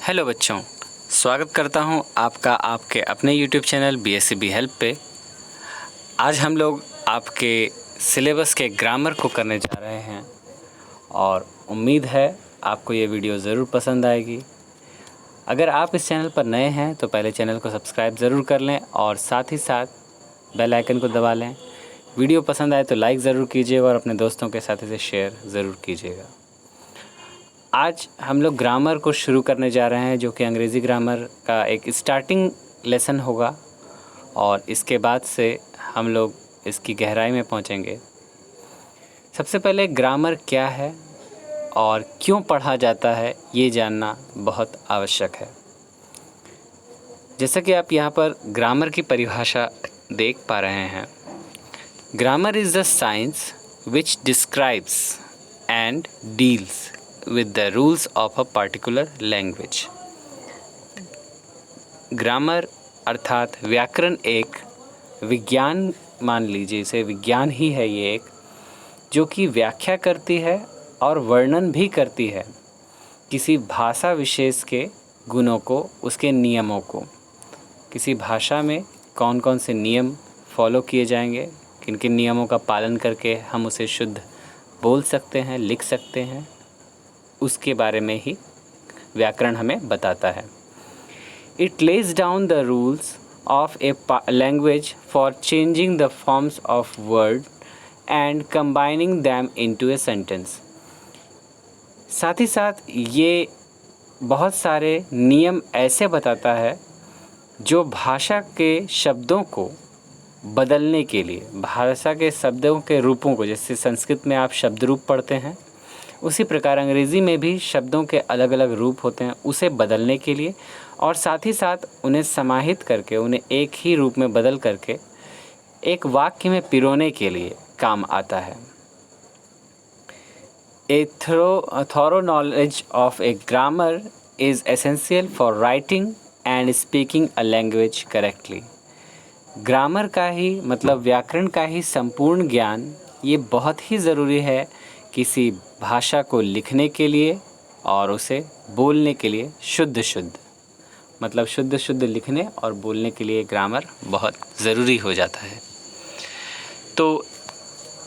Hello बच्चों, स्वागत करता हूं आपका आपके अपने YouTube चैनल BSCB हेल्प पे। आज हम लोग आपके सिलेबस के ग्रामर को करने जा रहे हैं और उम्मीद है आपको ये वीडियो ज़रूर पसंद आएगी। अगर आप इस चैनल पर नए हैं तो पहले चैनल को सब्सक्राइब ज़रूर कर लें और साथ ही साथ बेल आइकन को दबा लें। वीडियो पसंद आए तो लाइक ज़रूर कीजिएगा और अपने दोस्तों के साथ इसे शेयर ज़रूर कीजिएगा। आज हम लोग ग्रामर को शुरू करने जा रहे हैं, जो कि अंग्रेज़ी ग्रामर का एक स्टार्टिंग लेसन होगा और इसके बाद से हम लोग इसकी गहराई में पहुंचेंगे। सबसे पहले ग्रामर क्या है और क्यों पढ़ा जाता है, ये जानना बहुत आवश्यक है। जैसा कि आप यहाँ पर ग्रामर की परिभाषा देख पा रहे हैं, grammar is the science which describes and deals with the rules of a particular language। Grammar अर्थात व्याकरण एक विज्ञान, मान लीजिए इसे विज्ञान ही है ये एक, जो कि व्याख्या करती है और वर्णन भी करती है किसी भाषा विशेष के गुणों को, उसके नियमों को। किसी भाषा में कौन कौन से नियम फॉलो किए जाएंगे, किन किन नियमों का पालन करके हम उसे शुद्ध बोल सकते हैं, लिख सकते हैं, उसके बारे में ही व्याकरण हमें बताता है। It lays down the rules of a language for changing the forms of word and combining them into a sentence. साथ ही साथ ये बहुत सारे नियम ऐसे बताता है जो भाषा के शब्दों को बदलने के लिए, भाषा के शब्दों के रूपों को, जैसे संस्कृत में आप शब्द रूप पढ़ते हैं, उसी प्रकार अंग्रेज़ी में भी शब्दों के अलग अलग रूप होते हैं, उसे बदलने के लिए और साथ ही साथ उन्हें समाहित करके, उन्हें एक ही रूप में बदल करके एक वाक्य में पिरोने के लिए काम आता है। A thorough knowledge of a grammar is essential for writing and speaking a language correctly. Grammar का ही मतलब व्याकरण का ही संपूर्ण ज्ञान ये बहुत ही ज़रूरी है किसी भाषा को लिखने के लिए और उसे बोलने के लिए। शुद्ध मतलब शुद्ध लिखने और बोलने के लिए ग्रामर बहुत ज़रूरी हो जाता है। तो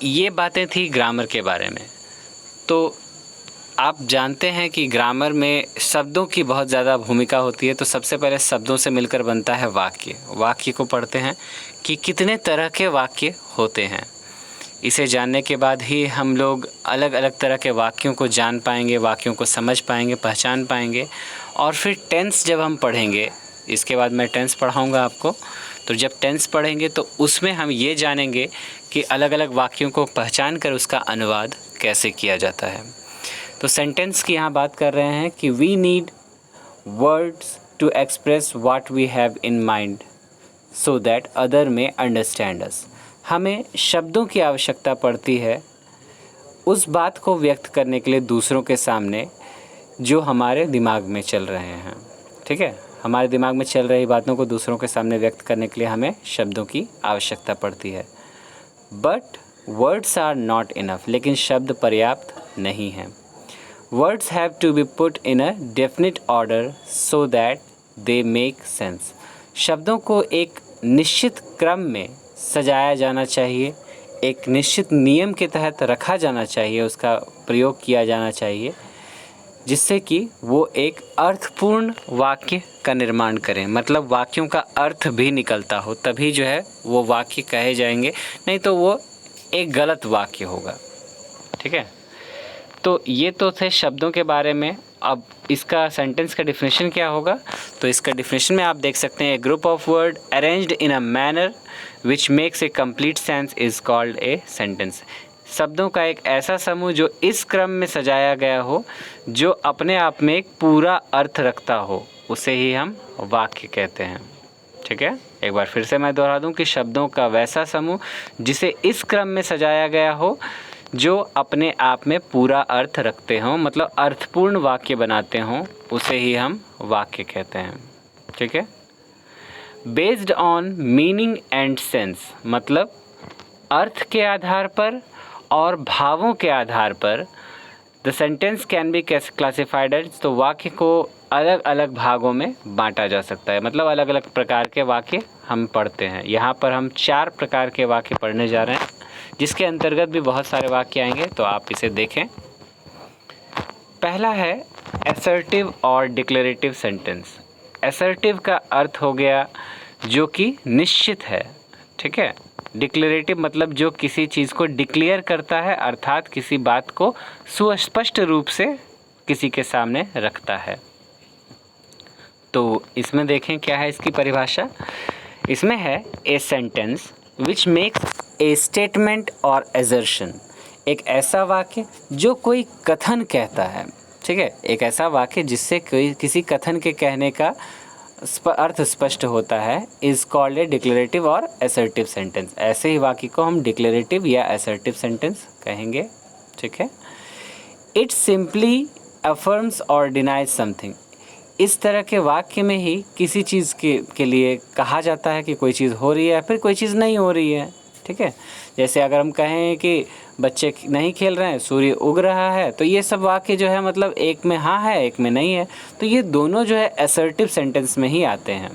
ये बातें थी ग्रामर के बारे में। तो आप जानते हैं कि ग्रामर में शब्दों की बहुत ज़्यादा भूमिका होती है। तो सबसे पहले शब्दों से मिलकर बनता है वाक्य। वाक्य को पढ़ते हैं कि कितने तरह के वाक्य होते हैं। इसे जानने के बाद ही हम लोग अलग अलग तरह के वाक्यों को जान पाएंगे, वाक्यों को समझ पाएंगे, पहचान पाएंगे। और फिर टेंस जब हम पढ़ेंगे, इसके बाद मैं टेंस पढ़ाऊंगा आपको, तो जब टेंस पढ़ेंगे तो उसमें हम ये जानेंगे कि अलग अलग वाक्यों को पहचान कर उसका अनुवाद कैसे किया जाता है। तो सेंटेंस की यहाँ बात कर रहे हैं कि we need words to express what we have in mind so that other may understand us. हमें शब्दों की आवश्यकता पड़ती है उस बात को व्यक्त करने के लिए दूसरों के सामने जो हमारे दिमाग में चल रहे हैं। ठीक है, हमारे दिमाग में चल रही बातों को दूसरों के सामने व्यक्त करने के लिए हमें शब्दों की आवश्यकता पड़ती है। But words are not enough, लेकिन शब्द पर्याप्त नहीं हैं। Words have to be put in a definite order so that they make sense. शब्दों को एक निश्चित क्रम में सजाया जाना चाहिए, एक निश्चित नियम के तहत रखा जाना चाहिए, उसका प्रयोग किया जाना चाहिए, जिससे कि वो एक अर्थपूर्ण वाक्य का निर्माण करें। मतलब वाक्यों का अर्थ भी निकलता हो, तभी जो है वो वाक्य कहे जाएंगे, नहीं तो वो एक गलत वाक्य होगा। ठीक है, तो ये तो थे शब्दों के बारे में। अब इसका सेंटेंस का डिफिनेशन क्या होगा, तो इसका डिफिनेशन में आप देख सकते हैं, a group of word arranged in a manner which makes a complete sense is called a sentence. शब्दों का एक ऐसा समूह जो इस क्रम में सजाया गया हो, जो अपने आप में एक पूरा अर्थ रखता हो, उसे ही हम वाक्य कहते हैं। ठीक है, एक बार फिर से मैं दोहरा दूं कि शब्दों का वैसा समूह जिसे इस क्रम में सजाया गया हो, जो अपने आप में पूरा अर्थ रखते हों, मतलब अर्थपूर्ण वाक्य बनाते हों, उसे ही हम वाक्य कहते हैं। ठीक है, based on meaning and sense, मतलब अर्थ के आधार पर और भावों के आधार पर the sentence can be classified as, तो वाक्य को अलग अलग भागों में बांटा जा सकता है, मतलब अलग अलग प्रकार के वाक्य हम पढ़ते हैं। यहाँ पर हम 4 प्रकार के वाक्य पढ़ने जा रहे हैं, जिसके अंतर्गत भी बहुत सारे वाक्य आएंगे, तो आप इसे देखें। पहला है असर्टिव और डिक्लेरेटिव सेंटेंस। असर्टिव का अर्थ हो गया जो कि निश्चित है, ठीक है। डिक्लेरेटिव मतलब जो किसी चीज़ को डिक्लेयर करता है, अर्थात किसी बात को सुस्पष्ट रूप से किसी के सामने रखता है। तो इसमें देखें क्या है इसकी परिभाषा। इसमें है ए सेंटेंस विच मेक्स ए स्टेटमेंट और एजर्शन। एक ऐसा वाक्य जो कोई कथन कहता है, ठीक है। एक ऐसा वाक्य जिससे कोई किसी कथन के कहने का अर्थ स्पष्ट होता है, इज़ कॉल्ड ए डिक्लेरेटिव और असर्टिव सेंटेंस। ऐसे ही वाक्य को हम डिक्लेरेटिव या असर्टिव सेंटेंस कहेंगे, ठीक है। इट सिंपली अफर्म्स और डिनाइज समथिंग। इस तरह के वाक्य में ही किसी चीज़ के लिए कहा जाता है कि कोई चीज़ हो रही है या फिर कोई चीज़ नहीं हो रही है, ठीक है। जैसे अगर हम कहें कि बच्चे नहीं खेल रहे हैं, सूर्य उग रहा है, तो ये सब वाक्य जो है मतलब एक में हाँ है, एक में नहीं है, तो ये दोनों जो है असर्टिव सेंटेंस में ही आते हैं,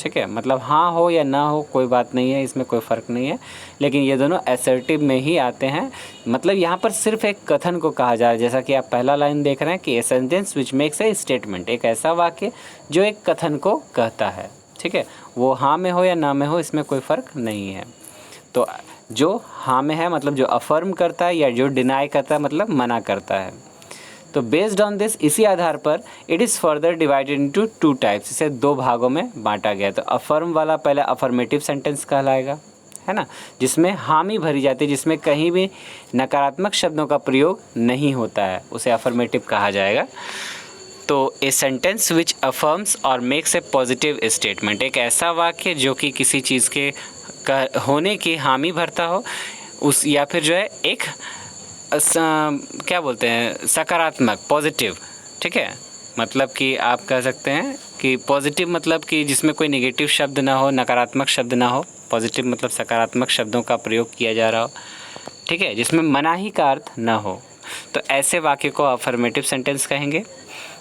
ठीक है। मतलब हाँ हो या ना हो कोई बात नहीं है, इसमें कोई फ़र्क नहीं है, लेकिन ये दोनों असर्टिव में ही आते हैं। मतलब यहाँ पर सिर्फ एक कथन को कहा जा रहा है, जैसा कि आप पहला लाइन देख रहे हैं कि ए सेंटेंस विच मेक्स ए स्टेटमेंट। एक ऐसा वाक्य जो एक कथन को कहता है, ठीक है। वो हाँ में हो या ना में हो, इसमें कोई फ़र्क नहीं है। तो जो हाँ में है मतलब जो अफर्म करता है, या जो डिनाई करता है मतलब मना करता है। तो बेस्ड ऑन दिस, इसी आधार पर it is further divided into 2 types. इसे 2 भागों में बांटा गया। तो अफर्म वाला पहले अफर्मेटिव सेंटेंस कहलाएगा, है ना, जिसमें हामी भरी जाती है, जिसमें कहीं भी नकारात्मक शब्दों का प्रयोग नहीं होता है, उसे अफर्मेटिव कहा जाएगा। तो ए सेंटेंस विच अफर्म्स और मेक्स ए पॉजिटिव स्टेटमेंट। एक ऐसा वाक्य जो कि किसी चीज़ के होने की हामी भरता हो, उस या फिर जो है एक क्या बोलते हैं सकारात्मक, पॉजिटिव, ठीक है। मतलब कि आप कह सकते हैं कि पॉजिटिव मतलब कि जिसमें कोई नेगेटिव शब्द ना हो, नकारात्मक शब्द ना हो। पॉजिटिव मतलब सकारात्मक शब्दों का प्रयोग किया जा रहा हो, ठीक है, जिसमें मनाही का अर्थ ना हो। तो ऐसे वाक्य को अफर्मेटिव सेंटेंस कहेंगे।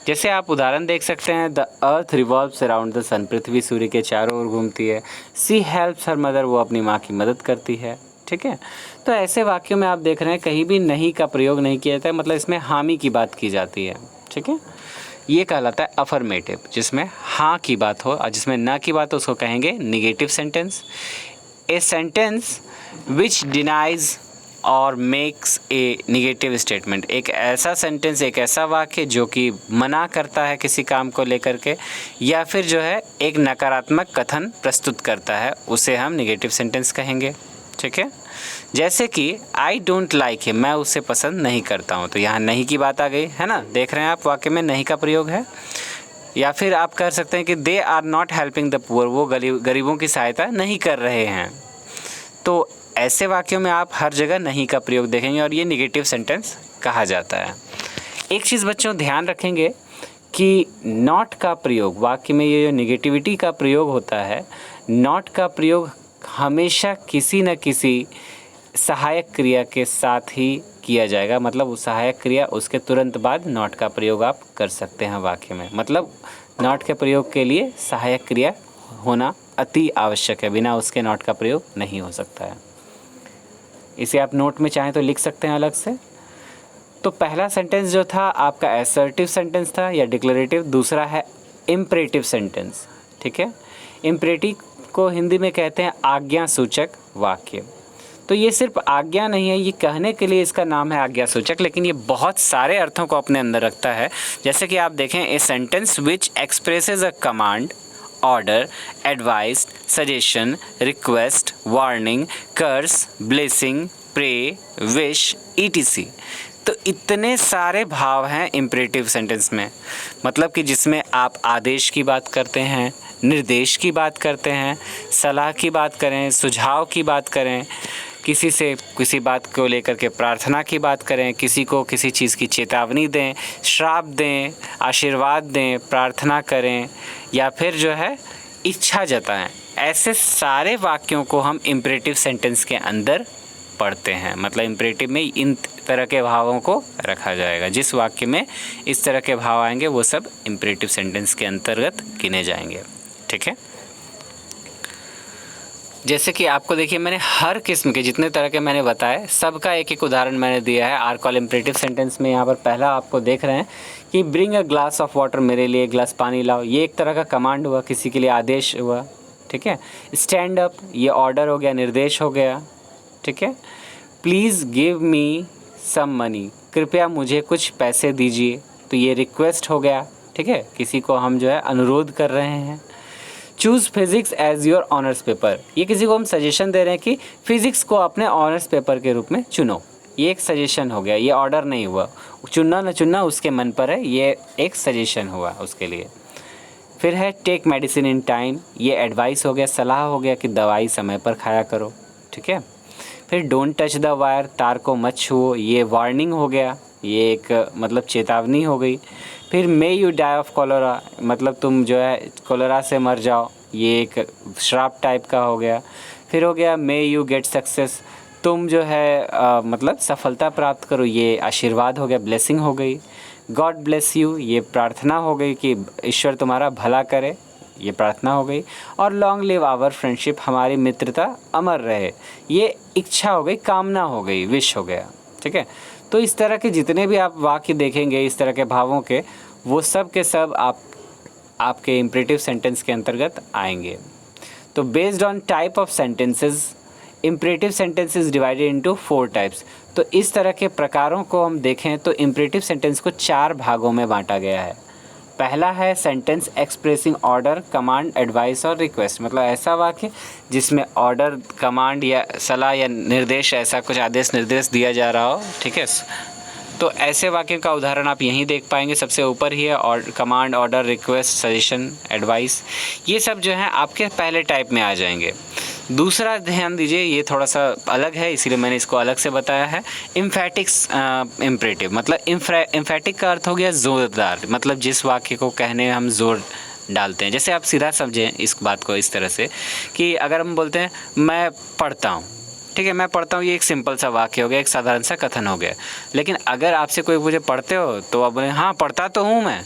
जैसे आप उदाहरण देख सकते हैं, the earth revolves around the sun. पृथ्वी सूर्य के चारों ओर घूमती है। She helps her mother. वो अपनी माँ की मदद करती है, ठीक है। तो ऐसे वाक्यों में आप देख रहे हैं कहीं भी नहीं का प्रयोग नहीं किया जाता है, मतलब इसमें हामी की बात की जाती है, ठीक है। ये कहलाता है अफर्मेटिव, जिसमें हाँ की बात हो, और जिसमें ना की बात हो उसको कहेंगे निगेटिव सेंटेंस। ए सेंटेंस विच डिनाइज और मेक्स ए निगेटिव स्टेटमेंट। एक ऐसा सेंटेंस, एक ऐसा वाक्य जो कि मना करता है किसी काम को लेकर के, या फिर जो है एक नकारात्मक कथन प्रस्तुत करता है, उसे हम निगेटिव सेंटेंस कहेंगे, ठीक है। जैसे कि आई डोंट लाइक हिम। मैं उसे पसंद नहीं करता हूँ। तो यहाँ नहीं की बात आ गई, है ना। देख रहे हैं आप वाक्य में नहीं का प्रयोग है। या फिर आप कह सकते हैं कि they are not helping the poor. वो गरीबों की सहायता नहीं कर रहे हैं। तो ऐसे वाक्यों में आप हर जगह नहीं का प्रयोग देखेंगे, और ये निगेटिव सेंटेंस कहा जाता है। एक चीज़ बच्चों ध्यान रखेंगे कि नॉट का प्रयोग, वाक्य में ये जो निगेटिविटी का प्रयोग होता है, नॉट का प्रयोग हमेशा किसी न किसी सहायक क्रिया के साथ ही किया जाएगा। मतलब उस सहायक क्रिया उसके तुरंत बाद नॉट का प्रयोग आप कर सकते हैं वाक्य में। मतलब नॉट के प्रयोग के लिए सहायक क्रिया होना अति आवश्यक है, बिना उसके नॉट का प्रयोग नहीं हो सकता है। इसे आप नोट में चाहें तो लिख सकते हैं अलग से। तो पहला सेंटेंस जो था आपका असर्टिव सेंटेंस था या डिक्लेरेटिव। दूसरा है इम्परेटिव सेंटेंस, ठीक है। इम्परेटिव को हिंदी में कहते हैं आज्ञा सूचक वाक्य। तो ये सिर्फ आज्ञा नहीं है, ये कहने के लिए इसका नाम है आज्ञा सूचक, लेकिन ये बहुत सारे अर्थों को अपने अंदर रखता है। जैसे कि आप देखें, a sentence which expresses a command, order, advice, suggestion, request, warning, curse, blessing, pray, wish, etc। तो इतने सारे भाव हैं इम्परेटिव सेंटेंस में। मतलब कि जिसमें आप आदेश की बात करते हैं, निर्देश की बात करते हैं, सलाह की बात करें, सुझाव की बात करें, किसी से किसी बात को लेकर के प्रार्थना की बात करें, किसी को किसी चीज़ की चेतावनी दें, श्राप दें, आशीर्वाद दें, प्रार्थना करें, या फिर जो है इच्छा जताएं। ऐसे सारे वाक्यों को हम इम्परेटिव सेंटेंस के अंदर पढ़ते हैं। मतलब इम्परेटिव में इन तरह के भावों को रखा जाएगा। जिस वाक्य में इस तरह के भाव आएंगे वो सब इम्परेटिव सेंटेंस के अंतर्गत गिने जाएंगे। ठीक है, जैसे कि आपको देखिए मैंने हर किस्म के जितने तरह के मैंने बताए सबका एक एक उदाहरण मैंने दिया है। आर कॉल इम्परेटिव सेंटेंस में यहाँ पर पहला आपको देख रहे हैं कि bring a glass of water, मेरे लिए एक गिलास पानी लाओ, ये एक तरह का कमांड हुआ, किसी के लिए आदेश हुआ। ठीक है, स्टैंड अप, ये ऑर्डर हो गया, निर्देश हो गया। ठीक है, please give me some money, कृपया मुझे कुछ पैसे दीजिए, तो ये रिक्वेस्ट हो गया। ठीक है, किसी को हम जो है अनुरोध कर रहे हैं। Choose physics as your honours paper, ये किसी को हम सजेशन दे रहे हैं कि फिज़िक्स को अपने ऑनर्स पेपर के रूप में चुनो, ये एक सजेशन हो गया, ये ऑर्डर नहीं हुआ। चुनना न चुनना उसके मन पर है, ये एक सजेशन हुआ उसके लिए। फिर है टेक मेडिसिन इन टाइम, ये एडवाइस हो गया, सलाह हो गया कि दवाई समय पर खाया करो। ठीक है, फिर डोंट टच द वायर, तार को मत छुओ, ये वार्निंग हो गया, ये एक मतलब चेतावनी हो गई। फिर may you die of cholera, मतलब तुम जो है कोलेरा से मर जाओ, ये एक श्राप टाइप का हो गया। फिर हो गया मे यू गेट सक्सेस, तुम जो है मतलब सफलता प्राप्त करो, ये आशीर्वाद हो गया, ब्लेसिंग हो गई। गॉड ब्लेस यू, ये प्रार्थना हो गई कि ईश्वर तुम्हारा भला करे, ये प्रार्थना हो गई। और लॉन्ग लिव आवर फ्रेंडशिप, हमारी मित्रता अमर रहे, ये इच्छा हो गई, कामना हो गई, विश हो गया। ठीक है, तो इस तरह के जितने भी आप वाक्य देखेंगे इस तरह के भावों के, वो सब के सब आपके इम्परेटिव सेंटेंस के अंतर्गत आएंगे। तो based on type of sentences, imperative sentence is divided into 4 types. तो इस तरह के प्रकारों को हम देखें तो इम्परेटिव सेंटेंस को 4 भागों में बांटा गया है। पहला है sentence expressing order, command, advice और रिक्वेस्ट, मतलब ऐसा वाक्य जिसमें ऑर्डर, कमांड या सलाह या निर्देश, ऐसा कुछ आदेश निर्देश दिया जा रहा हो। ठीक है, तो ऐसे वाक्य का उदाहरण आप यहीं देख पाएंगे, सबसे ऊपर ही है, और command, order, request, suggestion, advice, ये सब जो है आपके पहले टाइप में आ जाएंगे। दूसरा ध्यान दीजिए, ये थोड़ा सा अलग है इसीलिए मैंने इसको अलग से बताया है। इम्फेटिक्स इम्परेटिव, मतलब इम्फेटिक का अर्थ हो गया ज़ोरदार, मतलब जिस वाक्य को कहने में हम ज़ोर डालते हैं। जैसे आप सीधा समझें इस बात को इस तरह से कि अगर हम बोलते हैं मैं पढ़ता हूँ, ठीक है, मैं पढ़ता हूँ, ये एक सिंपल सा वाक्य हो गया, एक साधारण सा कथन हो गया। लेकिन अगर आपसे कोई पूछे पढ़ते हो, तो आप बोले हाँ पढ़ता तो हूँ मैं।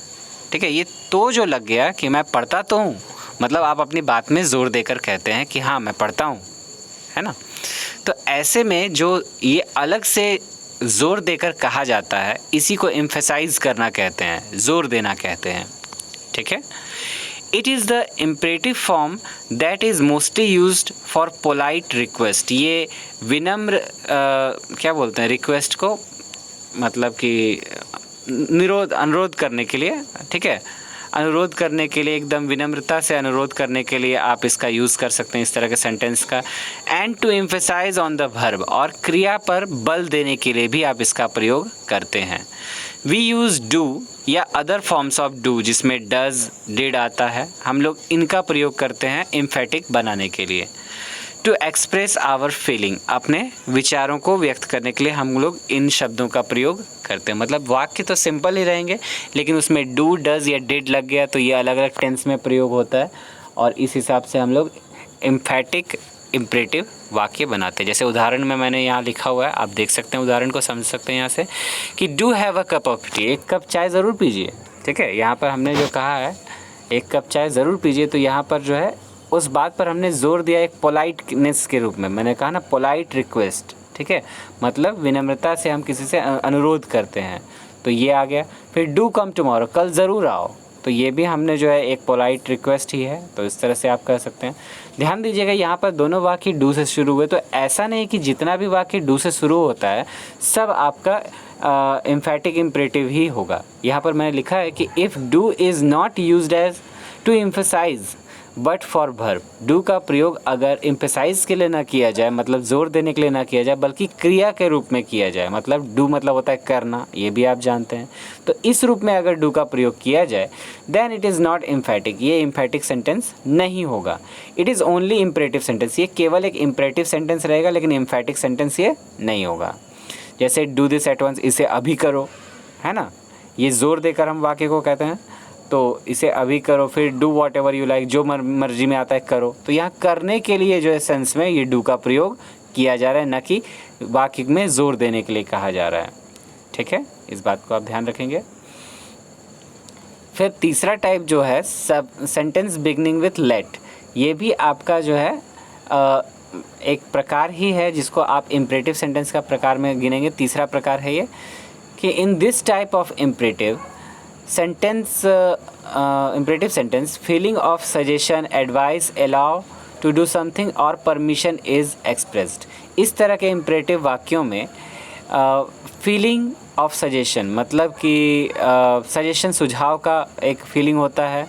ठीक है, ये तो जो लग गया कि मैं पढ़ता तो हूँ, मतलब आप अपनी बात में ज़ोर देकर कहते हैं कि हाँ मैं पढ़ता हूँ, है ना। तो ऐसे में जो ये अलग से ज़ोर देकर कहा जाता है, इसी को एम्फेसाइज करना कहते हैं, ज़ोर देना कहते हैं। ठीक है, it is the imperative form that is mostly used for polite request. ये विनम्र क्या बोलते हैं रिक्वेस्ट को, मतलब कि अनुरोध करने के लिए। ठीक है, अनुरोध करने के लिए, एकदम विनम्रता से अनुरोध करने के लिए आप इसका यूज़ कर सकते हैं इस तरह के सेंटेंस का। And to emphasise on the verb, और क्रिया पर बल देने के लिए भी आप इसका प्रयोग करते हैं। वी यूज़ डू या अदर फॉर्म्स ऑफ डू, जिसमें डज, डिड आता है, हम लोग इनका प्रयोग करते हैं एम्फेटिक बनाने के लिए। टू एक्सप्रेस आवर फीलिंग, अपने विचारों को व्यक्त करने के लिए हम लोग इन शब्दों का प्रयोग करते हैं। मतलब वाक्य तो सिंपल ही रहेंगे, लेकिन उसमें डू, डज या डिड लग गया तो ये अलग अलग टेंस में प्रयोग होता है, और इस हिसाब से हम लोग एम्फेटिक इम्परेटिव वाक्य बनाते हैं। जैसे उदाहरण में मैंने यहाँ लिखा हुआ है, आप देख सकते हैं, उदाहरण को समझ सकते हैं यहाँ से कि do have a cup of T, एक कप चाय ज़रूर पीजिए। ठीक है, यहाँ पर हमने जो कहा है एक कप चाय ज़रूर पीजिए, तो यहाँ पर जो है उस बात पर हमने जोर दिया एक पोलाइटनेस के रूप में। मैंने कहा ना पोलाइट रिक्वेस्ट, ठीक है, मतलब विनम्रता से हम किसी से अनुरोध करते हैं, तो ये आ गया। फिर डू कम टुमारो, कल ज़रूर आओ, तो ये भी हमने जो है एक पोलाइट रिक्वेस्ट ही है, तो इस तरह से आप कह सकते हैं। ध्यान दीजिएगा यहाँ पर दोनों वाक्य डू से शुरू हुए, तो ऐसा नहीं कि जितना भी वाक्य डू से शुरू होता है सब आपका एम्फेटिक इम्परेटिव ही होगा। यहाँ पर मैंने लिखा है कि if do is not used as to emphasise but for verb, do का प्रयोग अगर एम्फेसाइज के लिए ना किया जाए, मतलब जोर देने के लिए ना किया जाए, बल्कि क्रिया के रूप में किया जाए, मतलब डू मतलब होता है करना, ये भी आप जानते हैं, तो इस रूप में अगर डू का प्रयोग किया जाए then it is not emphatic, ये एम्फेटिक सेंटेंस नहीं होगा। It is only imperative sentence, ये केवल एक इम्परेटिव सेंटेंस रहेगा, लेकिन एम्फेटिक सेंटेंस ये नहीं होगा। जैसे डू दिस एट वंस, इसे अभी करो, है ना, ये जोर देकर हम वाक्य को कहते हैं, तो इसे अभी करो। फिर do what ever you like, जो मर्जी में आता है करो, तो यहाँ करने के लिए जो है सेंस में ये डू का प्रयोग किया जा रहा है, न कि वाक्य में जोर देने के लिए कहा जा रहा है। ठीक है, इस बात को आप ध्यान रखेंगे। फिर तीसरा टाइप जो है सब सेंटेंस बिगनिंग विथ लेट, ये भी आपका जो है एक प्रकार ही है जिसको आप इम्परेटिव सेंटेंस का प्रकार में गिनेंगे। तीसरा प्रकार है ये कि in this type of imperative sentence feeling of suggestion, advice, allow to do something और परमिशन इज़ एक्सप्रेस्ड। इस तरह के इम्परेटिव वाक्यों में फीलिंग ऑफ सजेशन मतलब कि सजेशन सुझाव का एक फीलिंग होता है,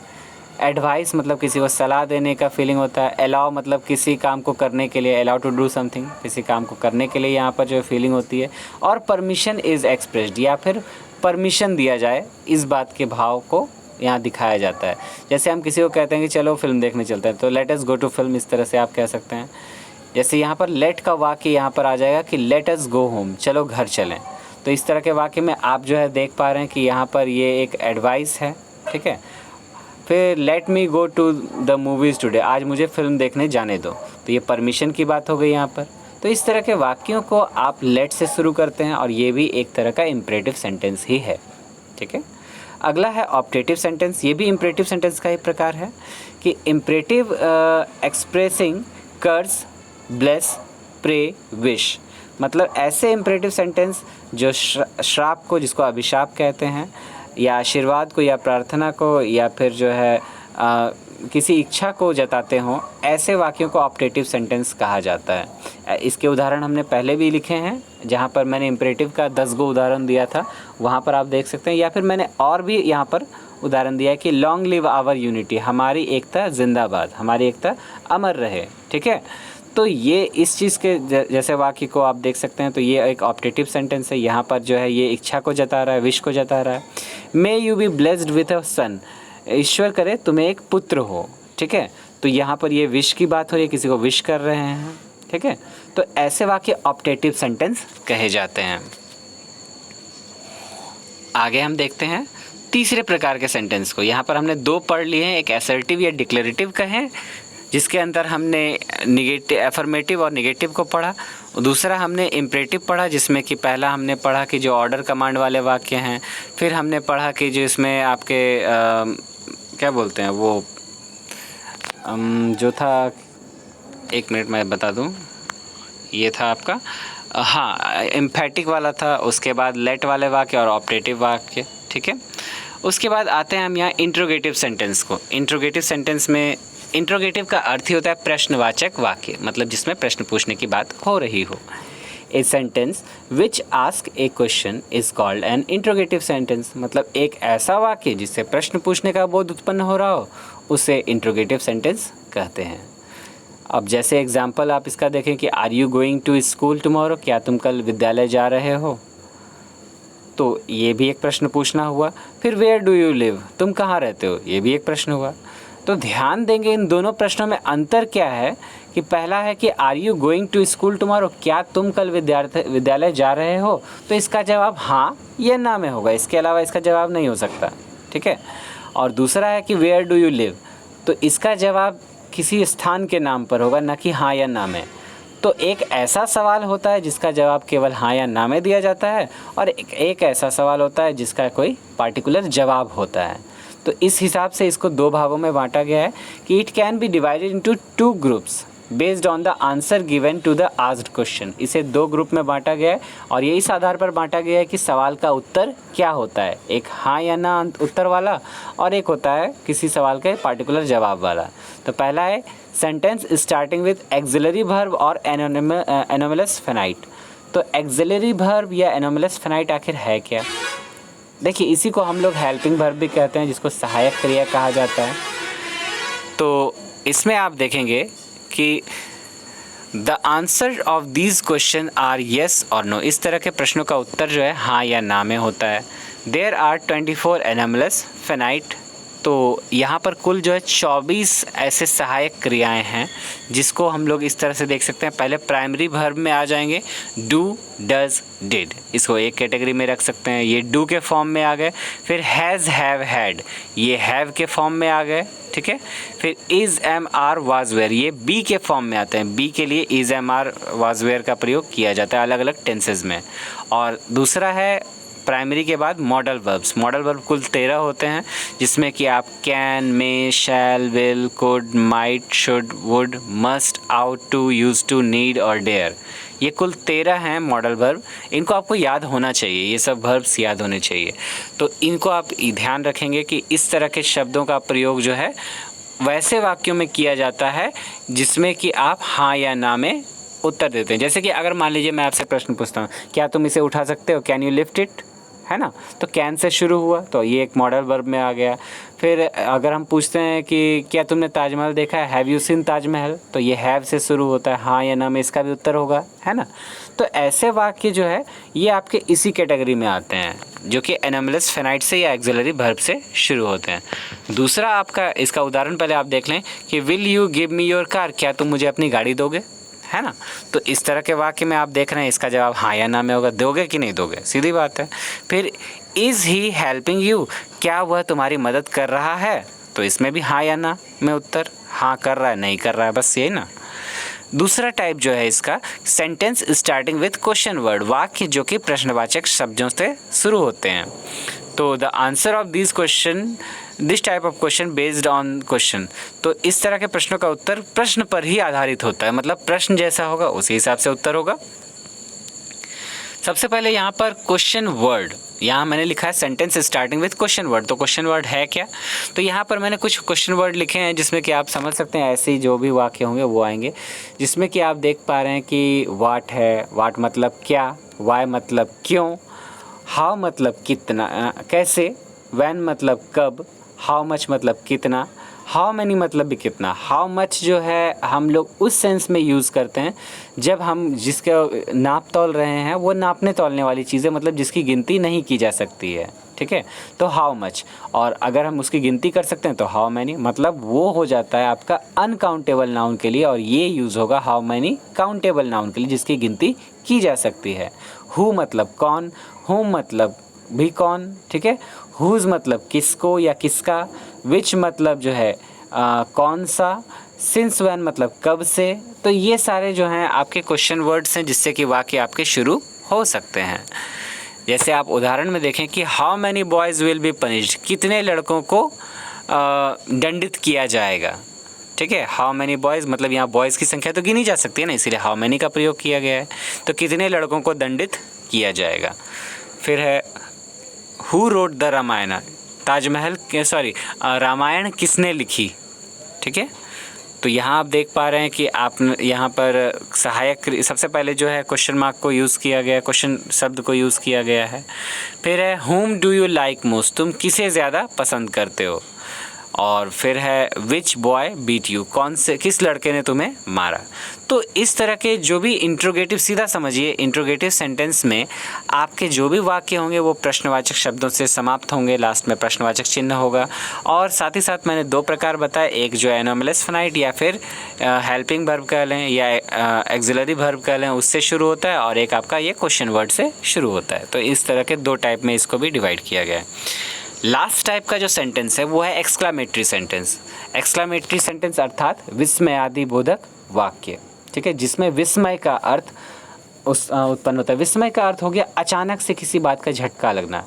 एडवाइस मतलब किसी को सलाह देने का फीलिंग होता है, अलाउ मतलब किसी काम को करने के लिए, अलाउ टू डू समथिंग किसी काम को करने के लिए यहाँ पर जो फीलिंग होती है, और परमिशन इज़ एक्सप्रेस्ड या फिर परमिशन दिया जाए, इस बात के भाव को यहाँ दिखाया जाता है। जैसे हम किसी को कहते हैं कि चलो फिल्म देखने चलते हैं, तो let us go to film, इस तरह से आप कह सकते हैं। जैसे यहाँ पर लेट का वाक्य यहाँ पर आ जाएगा कि लेट अस गो होम, चलो घर चलें। तो इस तरह के वाक्य में आप जो है देख पा रहे हैं कि यहाँ पर ये एक एडवाइस है। ठीक है, फिर let me go to the movies today, आज मुझे फ़िल्म देखने जाने दो, तो ये परमिशन की बात हो गई यहाँ पर। तो इस तरह के वाक्यों को आप लेट से शुरू करते हैं और ये भी एक तरह का इम्परेटिव सेंटेंस ही है। ठीक है, अगला है ऑप्टेटिव सेंटेंस। ये भी इम्परेटिव सेंटेंस का ही प्रकार है कि इम्परेटिव एक्सप्रेसिंग कर्स, ब्लेस, प्रे, विश, मतलब ऐसे इम्परेटिव सेंटेंस जो श्राप को, जिसको अभिशाप कहते हैं, या आशीर्वाद को या प्रार्थना को या फिर जो है किसी इच्छा को जताते हों, ऐसे वाक्यों को ऑप्टेटिव सेंटेंस कहा जाता है। इसके उदाहरण हमने पहले भी लिखे हैं, जहाँ पर मैंने इम्परेटिव का 10 गो उदाहरण दिया था, वहाँ पर आप देख सकते हैं। या फिर मैंने और भी यहाँ पर उदाहरण दिया है कि लॉन्ग लिव आवर यूनिटी, हमारी एकता जिंदाबाद, हमारी एकता अमर रहे। ठीक है, तो ये इस चीज़ के जैसे वाक्य को आप देख सकते हैं, तो ये एक ऑप्टेटिव सेंटेंस है। यहाँ पर जो है ये इच्छा को जता रहा है, विश को जता रहा है। May you be blessed with a son, ईश्वर करे तुम्हें एक पुत्र हो। ठीक है, तो यहाँ पर ये विश की बात हो रही है, किसी को विश कर रहे हैं। ठीक है, तो ऐसे वाक्य ऑप्टेटिव सेंटेंस कहे जाते हैं। आगे हम देखते हैं तीसरे प्रकार के सेंटेंस को। यहाँ पर हमने 2 पढ़ लिए हैं, एक असर्टिव या डिक्लेरेटिव कहें, जिसके अंदर हमने निगेटिव, एफर्मेटिव और निगेटिव को पढ़ा। दूसरा हमने इम्परेटिव पढ़ा, जिसमें कि पहला हमने पढ़ा कि जो ऑर्डर कमांड वाले वाक्य हैं। फिर हमने पढ़ा कि जो इसमें आपके क्या बोलते हैं वो जो था, 1 मिनट मैं बता दूं, ये था आपका हाँ एम्फेटिक वाला था, उसके बाद लेट वाले वाक्य और ऑप्टेटिव वाक्य। ठीक है, उसके बाद आते हैं हम यहाँ इंट्रोगेटिव सेंटेंस को। इंट्रोगेटिव सेंटेंस में इंट्रोगेटिव का अर्थ ही होता है प्रश्नवाचक वाक्य, मतलब जिसमें प्रश्न पूछने की बात हो रही हो। ए sentence which ask A question is called an interrogative sentence, मतलब एक ऐसा वाक्य जिससे प्रश्न पूछने का बोध उत्पन्न हो रहा हो, उसे इंट्रोगेटिव सेंटेंस कहते हैं। अब जैसे एग्जाम्पल आप इसका देखें कि are you going to school tomorrow, क्या तुम कल विद्यालय जा रहे हो, तो ये भी एक प्रश्न पूछना हुआ। फिर वेयर डू यू लिव, तुम कहाँ रहते हो, ये भी एक प्रश्न हुआ। तो ध्यान देंगे इन दोनों प्रश्नों में अंतर क्या है कि पहला है कि are you going to school tomorrow, क्या तुम कल विद्यालय जा रहे हो, तो इसका जवाब हाँ या ना में होगा, इसके अलावा इसका जवाब नहीं हो सकता। ठीक है, और दूसरा है कि वेयर डू यू लिव, तो इसका जवाब किसी स्थान के नाम पर होगा, ना कि हाँ या ना में। तो एक ऐसा सवाल होता है जिसका जवाब केवल हाँ या ना में दिया जाता है, और एक ऐसा सवाल होता है जिसका कोई पार्टिकुलर जवाब होता है। तो इस हिसाब से इसको 2 भागों में बांटा गया है कि it can be divided into 2 groups based on the answer given to the asked question. इसे 2 ग्रुप में बांटा गया है और ये इस आधार पर बांटा गया है कि सवाल का उत्तर क्या होता है, एक हाँ या ना उत्तर वाला, और एक होता है किसी सवाल के पार्टिकुलर जवाब वाला। तो पहला है sentence starting with axillary verb और एनोमलस फेनाइट। तो एक्सिलरी वर्ब या एनोमलस फेनाइट आखिर है क्या? देखिए, इसी को हम लोग हेल्पिंग वर्ब भी कहते हैं, जिसको सहायक क्रिया कहा जाता है। तो इसमें आप देखेंगे कि the answer of these question are yes और नो, इस तरह के प्रश्नों का उत्तर जो है हाँ या ना में होता है। देयर आर 24 एनोमलस फेनाइट, तो यहाँ पर कुल जो है 24 ऐसे सहायक क्रियाएं हैं, जिसको हम लोग इस तरह से देख सकते हैं। पहले प्राइमरी वर्ब में आ जाएंगे डू, डज, डिड, इसको एक कैटेगरी में रख सकते हैं, ये डू के फॉर्म में आ गए। फिर हैज़, हैव, हैड, ये हैव के फॉर्म में आ गए। ठीक है। फिर is am are was were, ये बी के फॉर्म में आते हैं, बी के लिए is am are was were का प्रयोग किया जाता है अलग अलग टेंसेज में। और दूसरा है प्राइमरी के बाद मॉडल वर्ब्स। मॉडल वर्ब कुल 13 होते हैं, जिसमें कि आप can, may, shall, will, could, might, should, would, must, ought to, used to, need और डेयर, ये कुल 13 हैं मॉडल वर्ब। इनको आपको याद होना चाहिए, ये सब वर्ब्स याद होने चाहिए। तो इनको आप ध्यान रखेंगे कि इस तरह के शब्दों का प्रयोग जो है वैसे वाक्यों में किया जाता है जिसमें कि आप हाँ या ना में उत्तर देते हैं। जैसे कि अगर मान लीजिए मैं आपसे प्रश्न पूछता हूँ, क्या तुम इसे उठा सकते हो, कैन यू लिफ्ट इट, है ना, तो कैन से शुरू हुआ तो ये एक मॉडल वर्ब में आ गया। फिर अगर हम पूछते हैं कि क्या तुमने ताजमहल देखा है, हैव यू सीन ताजमहल, तो ये हैव से शुरू होता है, हाँ या ना में इसका भी उत्तर होगा, है ना। तो ऐसे वाक्य जो है ये आपके इसी कैटेगरी में आते हैं जो कि एनामलस फेनाइट से या एक्सिलरी वर्ब से शुरू होते हैं। दूसरा आपका इसका उदाहरण पहले आप देख लें कि will you give me your car, क्या तुम मुझे अपनी गाड़ी दोगे, है ना। तो इस तरह के वाक्य में आप देख रहे हैं इसका जवाब हाँ या ना में होगा, दोगे कि नहीं दोगे, सीधी बात है। फिर इज़ ही हेल्पिंग यू, क्या वह तुम्हारी मदद कर रहा है, तो इसमें भी हाँ या ना में उत्तर, हाँ कर रहा है, नहीं कर रहा है, बस यही ना। दूसरा टाइप जो है इसका sentence starting with question word, वाक्य जो कि प्रश्नवाचक शब्दों से शुरू होते हैं। तो the answer of this type of question based on question, तो इस तरह के प्रश्नों का उत्तर प्रश्न पर ही आधारित होता है, मतलब प्रश्न जैसा होगा उसी हिसाब से उत्तर होगा। सबसे पहले यहाँ पर क्वेश्चन वर्ड, यहाँ मैंने लिखा है sentence starting with question word, तो क्वेश्चन वर्ड है क्या, तो यहाँ पर मैंने कुछ क्वेश्चन वर्ड लिखे हैं जिसमें कि आप समझ सकते हैं ऐसे ही जो भी वाक्य होंगे वो आएंगे। जिसमें कि आप देख पा रहे हैं कि वाट है, वाट मतलब क्या, वाई मतलब क्यों, हाउ मतलब कितना कैसे, व्हेन मतलब कब, हाउ मच मतलब कितना, हाउ मैनी मतलब भी कितना। हाउ मच जो है हम लोग उस सेंस में यूज़ करते हैं जब हम जिसका नाप तोल रहे हैं वो नापने तोलने वाली चीज़ें, मतलब जिसकी गिनती नहीं की जा सकती है, ठीक है, तो हाउ मच। और अगर हम उसकी गिनती कर सकते हैं तो हाउ मैनी, मतलब वो हो जाता है आपका अनकाउंटेबल नाउन के लिए, और ये यूज़ होगा हाउ मैनी काउंटेबल नाउन के लिए जिसकी गिनती की जा सकती है। हु मतलब कौन, हुम मतलब भी कौन, ठीक है, हुज़ मतलब किसको या किसका, विच मतलब जो है कौन सा, सिंस व्हेन मतलब कब से। तो ये सारे जो हैं आपके क्वेश्चन वर्ड्स हैं जिससे कि वाक्य आपके शुरू हो सकते हैं। जैसे आप उदाहरण में देखें कि how many boys will be punished, कितने लड़कों को दंडित किया जाएगा, ठीक है। हाउ मैनी बॉयज़ मतलब यहाँ बॉयज़ की संख्या तो गिनी जा सकती है ना, इसीलिए हाउ मैनी का प्रयोग किया गया है। तो कितने लड़कों को दंडित किया जाएगा। फिर है who wrote the Ramayana, Ramayana किसने लिखी, ठीक है। तो यहाँ आप देख पा रहे हैं कि आप यहाँ पर सहायक सबसे पहले जो है क्वेश्चन मार्क को यूज़ किया गया, क्वेश्चन शब्द को यूज़ किया गया है। फिर है whom do you like most, तुम किसे ज़्यादा पसंद करते हो। और फिर है विच बॉय बीट यू, किस लड़के ने तुम्हें मारा। तो इस तरह के जो भी इंट्रोगेटिव, सीधा समझिए इंट्रोगेटिव सेंटेंस में आपके जो भी वाक्य होंगे वो प्रश्नवाचक शब्दों से समाप्त होंगे, लास्ट में प्रश्नवाचक चिन्ह होगा। और साथ ही साथ मैंने दो प्रकार बताए, एक जो एनोमलस फाइनाइट या फिर हेल्पिंग वर्ब कह लें या एक्सिलरी वर्ब कह लें उससे शुरू होता है, और एक आपका ये क्वेश्चन वर्ड से शुरू होता है। तो इस तरह के दो टाइप में इसको भी डिवाइड किया गया है। लास्ट टाइप का जो सेंटेंस है वो है एक्सक्लामेटरी सेंटेंस। एक्सक्लामेटरी सेंटेंस अर्थात विस्मयादि बोधक वाक्य, ठीक है, जिसमें विस्मय का अर्थ उत्पन्न होता है। विस्मय का अर्थ हो गया अचानक से किसी बात का झटका लगना।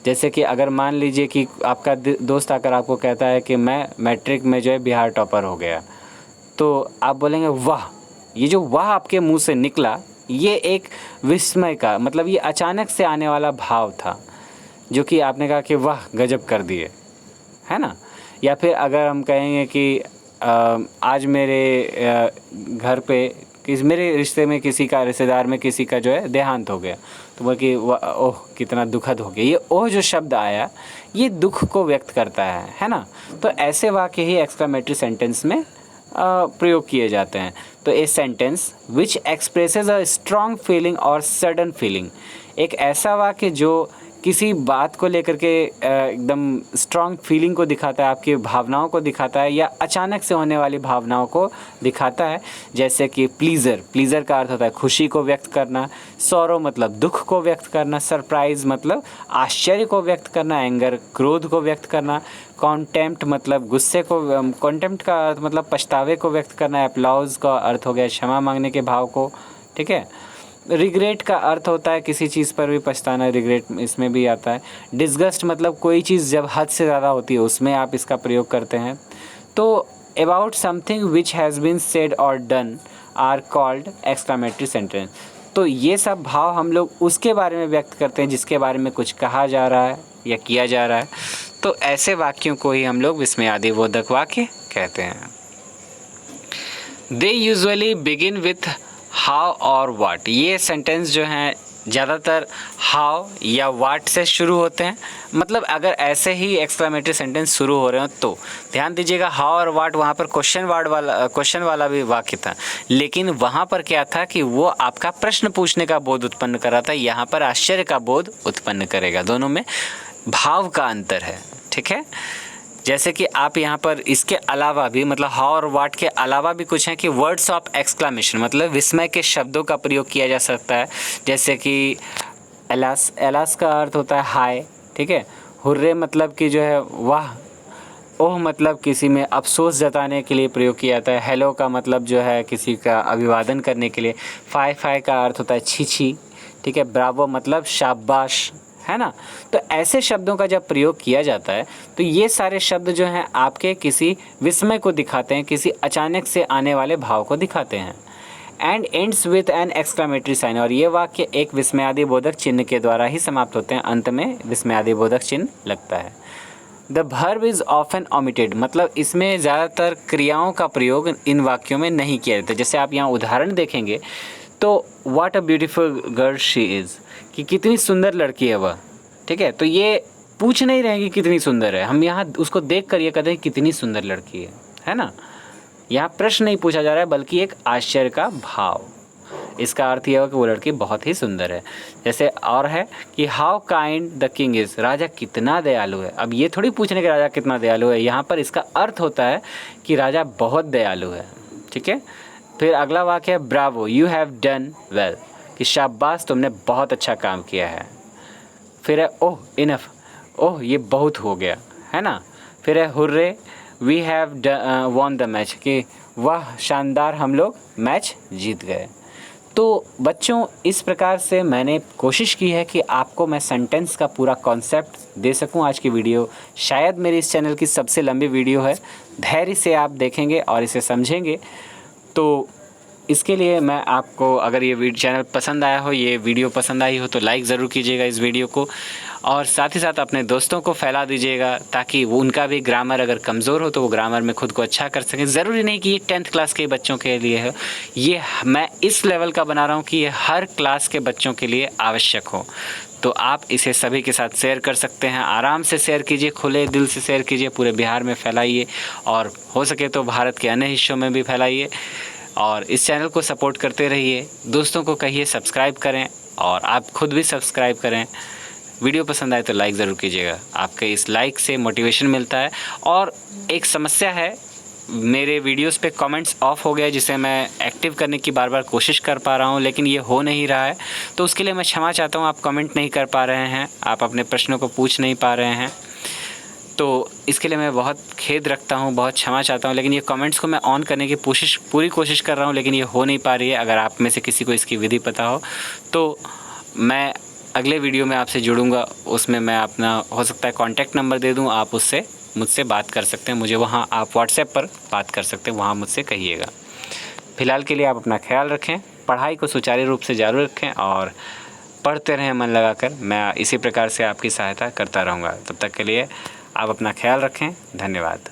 जैसे कि अगर मान लीजिए कि आपका दोस्त आकर आपको कहता है कि मैं मैट्रिक में जो है बिहार टॉपर हो गया, तो आप बोलेंगे वाह। ये जो वाह आपके मुंह से निकला ये एक विस्मय का मतलब ये अचानक से आने वाला भाव था, जो कि आपने कहा कि वाह गजब कर दिए, है ना। या फिर अगर हम कहेंगे कि आज मेरे घर पे मेरे रिश्ते में रिश्तेदार में किसी का जो है देहांत हो गया, तो बोल कि ओह कितना दुखद हो गया। ये ओह जो शब्द आया ये दुख को व्यक्त करता है ना। तो ऐसे वाक्य ही एक्सक्लेमेटरी सेंटेंस में प्रयोग किए जाते हैं। तो ए sentence which expresses a strong feeling और सडन फीलिंग, एक ऐसा वाक्य जो किसी बात को लेकर के एकदम स्ट्रॉन्ग फीलिंग को दिखाता है, आपकी भावनाओं को दिखाता है या अचानक से होने वाली भावनाओं को दिखाता है। जैसे कि प्लीज़र का अर्थ होता है खुशी को व्यक्त करना, सॉरो मतलब दुख को व्यक्त करना, सरप्राइज़ मतलब आश्चर्य को व्यक्त करना, एंगर क्रोध को व्यक्त करना, कॉन्टेम्प्ट मतलब गुस्से को, कॉन्टेम्प्ट का अर्थ मतलब पछतावे को व्यक्त करना, एप्लॉज का अर्थ हो गया क्षमा मांगने के भाव को, ठीक है। रिग्रेट का अर्थ होता है किसी चीज़ पर भी पछताना, रिग्रेट इसमें भी आता है। डिसगस्ट मतलब कोई चीज़ जब हद से ज़्यादा होती है उसमें आप इसका प्रयोग करते हैं। तो about something which has been said और done are called exclamatory sentence. तो ये सब भाव हम लोग उसके बारे में व्यक्त करते हैं जिसके बारे में कुछ कहा जा रहा है या किया जा रहा है। तो ऐसे वाक्यों को ही हम लोग विस्मयादिबोधक वाक्य कहते हैं। They usually begin with how और वाट। ये सेंटेंस जो हैं ज़्यादातर हाउ या वाट से शुरू होते हैं। मतलब अगर ऐसे ही एक्सक्लेमेटरी सेंटेंस शुरू हो रहे हो तो ध्यान दीजिएगा, हाउ और वाट वहाँ पर क्वेश्चन वाला भी वाक्य था, लेकिन वहाँ पर क्या था कि वो आपका प्रश्न पूछने का बोध उत्पन्न कर रहा था, यहाँ पर आश्चर्य का बोध उत्पन्न करेगा। दोनों में भाव का अंतर है, ठीक है। जैसे कि आप यहाँ पर इसके अलावा भी मतलब हाउ और वाट के अलावा भी कुछ हैं कि वर्ड्स ऑफ एक्सक्लेमेशन मतलब विस्मय के शब्दों का प्रयोग किया जा सकता है। जैसे कि एलास का अर्थ होता है हाय, ठीक है। हुर्रे मतलब कि जो है वाह, ओह मतलब किसी में अफसोस जताने के लिए प्रयोग किया जाता है। हेलो का मतलब जो है किसी का अभिवादन करने के लिए। फाय का अर्थ होता है छी छी, ठीक है। ब्रावो मतलब शाबाश, है ना। तो ऐसे शब्दों का जब प्रयोग किया जाता है तो ये सारे शब्द जो हैं आपके किसी विस्मय को दिखाते हैं, किसी अचानक से आने वाले भाव को दिखाते हैं। And ends with an exclamatory sign, और ये वाक्य एक विस्मयादिबोधक चिन्ह के द्वारा ही समाप्त होते हैं, अंत में विस्मयादिबोधक चिन्ह लगता है। The verb is often omitted, मतलब इसमें ज़्यादातर क्रियाओं का प्रयोग इन वाक्यों में नहीं किया जाता। जैसे आप यहाँ उदाहरण देखेंगे तो what a beautiful girl she is, कि कितनी सुंदर लड़की है वह, ठीक है। तो ये पूछ नहीं रहे कि कितनी सुंदर है, हम यहाँ उसको देख कर ये कहते हैं कितनी सुंदर लड़की है ना। यहाँ प्रश्न नहीं पूछा जा रहा है बल्कि एक आश्चर्य का भाव। इसका अर्थ यह है कि वो लड़की बहुत ही सुंदर है। जैसे और है कि how kind the king is, राजा कितना दयालु है। अब ये थोड़ी पूछने के राजा कितना दयालु है, यहाँ पर इसका अर्थ होता है कि राजा बहुत दयालु है, ठीक है। फिर अगला वाक्य है Bravo you have done well, कि शाबाश तुमने बहुत अच्छा काम किया है। फिर है ओह इनफ, ओह ये बहुत हो गया, है ना। फिर है hurray we have won the match, कि वाह शानदार हम लोग मैच जीत गए। तो बच्चों इस प्रकार से मैंने कोशिश की है कि आपको मैं सेंटेंस का पूरा कॉन्सेप्ट दे सकूं। आज की वीडियो शायद मेरे इस चैनल की सबसे लंबी वीडियो है। धैर्य से आप देखेंगे और इसे समझेंगे तो इसके लिए मैं आपको, अगर ये चैनल पसंद आया हो, ये वीडियो पसंद आई हो तो लाइक ज़रूर कीजिएगा इस वीडियो को, और साथ ही साथ अपने दोस्तों को फैला दीजिएगा ताकि वो उनका भी ग्रामर अगर कमज़ोर हो तो वो ग्रामर में खुद को अच्छा कर सकें। ज़रूरी नहीं कि ये 10th क्लास के बच्चों के लिए है, ये मैं इस लेवल का बना रहा हूँ कि ये हर क्लास के बच्चों के लिए आवश्यक हो। तो आप इसे सभी के साथ शेयर कर सकते हैं। आराम से शेयर कीजिए, खुले दिल से शेयर कीजिए, पूरे बिहार में फैलाइए और हो सके तो भारत के अन्य हिस्सों में भी फैलाइए। और इस चैनल को सपोर्ट करते रहिए, दोस्तों को कहिए सब्सक्राइब करें और आप खुद भी सब्सक्राइब करें। वीडियो पसंद आए तो लाइक ज़रूर कीजिएगा, आपके इस लाइक से मोटिवेशन मिलता है। और एक समस्या है, मेरे वीडियोस पे कमेंट्स ऑफ हो गया जिसे मैं एक्टिव करने की बार बार कोशिश कर पा रहा हूँ, लेकिन ये हो नहीं रहा है, तो उसके लिए मैं क्षमा चाहता हूँ। आप कमेंट नहीं कर पा रहे हैं, आप अपने प्रश्नों को पूछ नहीं पा रहे हैं, तो इसके लिए मैं बहुत खेद रखता हूँ, बहुत क्षमा चाहता हूँ। लेकिन ये कमेंट्स को मैं ऑन करने की पूरी कोशिश कर रहा हूँ, लेकिन ये हो नहीं पा रही है। अगर आप में से किसी को इसकी विधि पता हो तो मैं अगले वीडियो में आपसे जुड़ूंगा, उसमें मैं अपना हो सकता है कॉन्टैक्ट नंबर दे दूँ, आप उससे मुझसे बात कर सकते हैं। मुझे वहाँ आप व्हाट्सएप पर बात कर सकते हैं, वहाँ मुझसे कहिएगा। फ़िलहाल के लिए आप अपना ख्याल रखें, पढ़ाई को सुचारू रूप से जारी रखें और पढ़ते रहें मन लगाकर। मैं इसी प्रकार से आपकी सहायता करता रहूँगा। तब तक के लिए आप अपना ख्याल रखें। धन्यवाद।